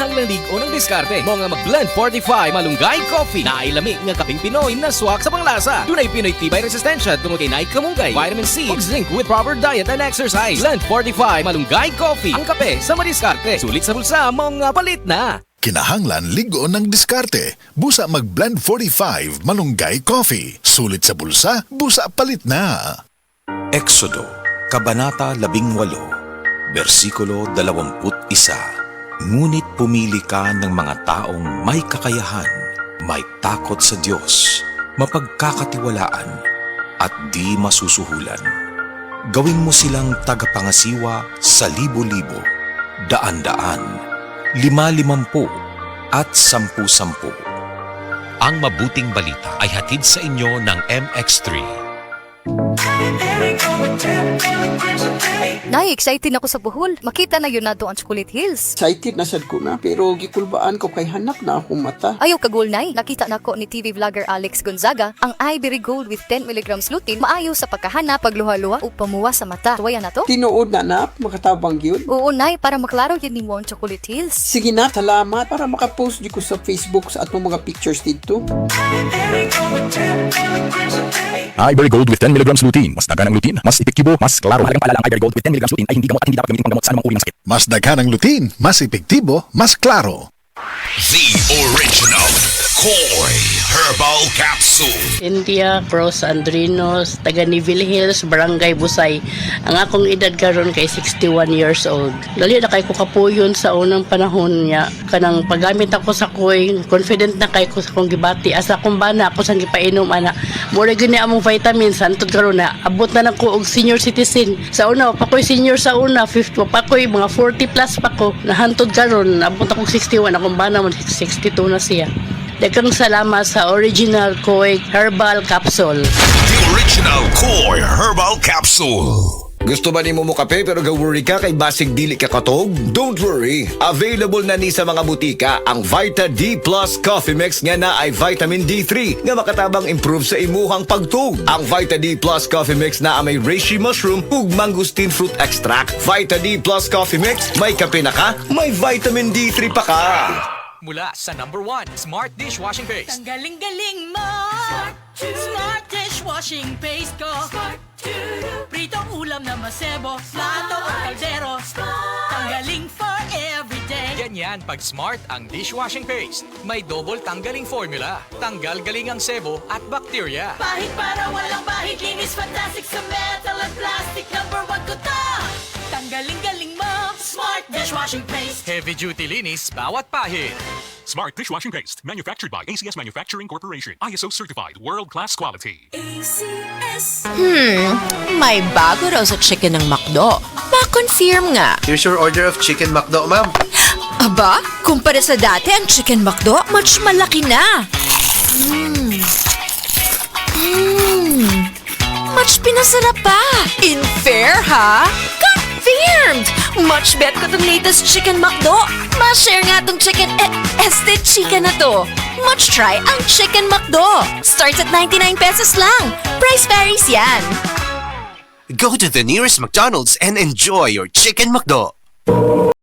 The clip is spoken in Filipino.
Kinahanglan ligo ng diskarte mo nga mag-blend 45 malunggay coffee na ilami nga kaping Pinoy na swak sa panglasa. Dunay Pinoy tibay resistensya tungod kay naik kamunggay, vitamin C, ug zinc with proper diet and exercise. Blend 45 malunggay coffee. Ang kape sa madiskarte. Sulit sa bulsa mo nga palit na. Kinahanglan ligo ng diskarte. Busa mag-blend 45 malunggay coffee. Sulit sa bulsa, busa palit na. Exodo, Kabanata 18, versikulo 21. Ngunit pumili ka ng mga taong may kakayahan, may takot sa Diyos, mapagkakatiwalaan, at di masusuhulan. Gawin mo silang tagapangasiwa sa libo-libo, daan-daan, 50-50 at 10-10. Ang mabuting balita ay hatid sa inyo ng MX3. Nay, excited ako sa Bohol. Makita na yun nato ang Chocolate Hills. Excited na sad ko na, pero gikulbaan ko kay hanak na akong mata. Ayaw kagul, Nay. Nakita nako ni TV vlogger Alex Gonzaga ang Ivory Gold with 10 mg lutein maayo sa pagkahana, pagluha-luha o pamuwa sa mata. Tuwaya na to? Tinuod na makatabang yun. Oo, Nay, para maklaro yun ni mo ang Chocolate Hills. Sige na, salamat para makapost di ko sa Facebook sa atong mga pictures dito. Ivory Gold with 10 mg lutein. Mas dagan ang lutein, mas epektibo, mas klaro. Halagang paalala ang Ivory Gold with 10 mg lutein ay hindi gamot at hindi dapat gamitin panggamot sa anumang uri ng sakit. Mas daghan ang lutein, mas epektibo, mas klaro. The original Koi Herbal Capsule. India, Cross Andrinos, taga Neville Hills, Barangay Busay. Ang akong edad karon kay 61 years old. Dali na kay ko kapuyon sa unang panahon niya. Kanang paggamit ako sa Koi, confident na kay ko sa kong gibati. Asa akong bana ako sang gipainom ana. Mura gani among vitamins antod karon na abot na nako og senior citizen. Sa una pa ko'y senior sa una, 50 pa ko'y mga 40 plus pa ko. Nahantod karon abot ako 61 akong bana man 62 na siya. Daghang salamat sa original Koi Herbal Capsule. The original Koi Herbal Capsule. Gusto ba ni mo kape pero ga-worry ka kay basig dili ka katog? Don't worry. Available na ni sa mga butika ang Vita D Plus Coffee Mix nga na ay vitamin D3 nga makatabang improve sa imuhang pagtug. Ang Vita D Plus Coffee Mix na may reishi mushroom ug mangosteen fruit extract. Vita D Plus Coffee Mix, may kape na ka, may vitamin D3 pa ka. Mula sa #1 Smart Dishwashing Paste. Ang galing-galing mo! Smart Dishwashing Paste ko! Pritong ulam na masebo, plato o kaldero. Tanggaling for everyday. Ganyan pag Smart ang dishwashing paste. May double tanggaling formula. Tanggal galing ang sebo at bakterya. Pahit para walang bahid, linis fantastic sa metal at plastic. #1 ko to! Tanggaling-galing mo! Smart Dishwashing Paste. Heavy duty linis bawat pahid. Smart Dishwashing Paste, manufactured by ACS Manufacturing Corporation. ISO certified, world-class quality. May bago raw sa chicken ng McDo. Ma-confirm nga. Here's your order of chicken McDo, ma'am. Aba, kumpara sa dati, ang chicken McDo, much malaki na. Much pinasarap pa. In fair, ha? Confirmed! Much bet ko tong latest chicken McDo. Ma-share nga tong chicken, chicken na to. Much try ang chicken McDo. Starts at 99 pesos lang. Price varies yan. Go to the nearest McDonald's and enjoy your chicken McDo.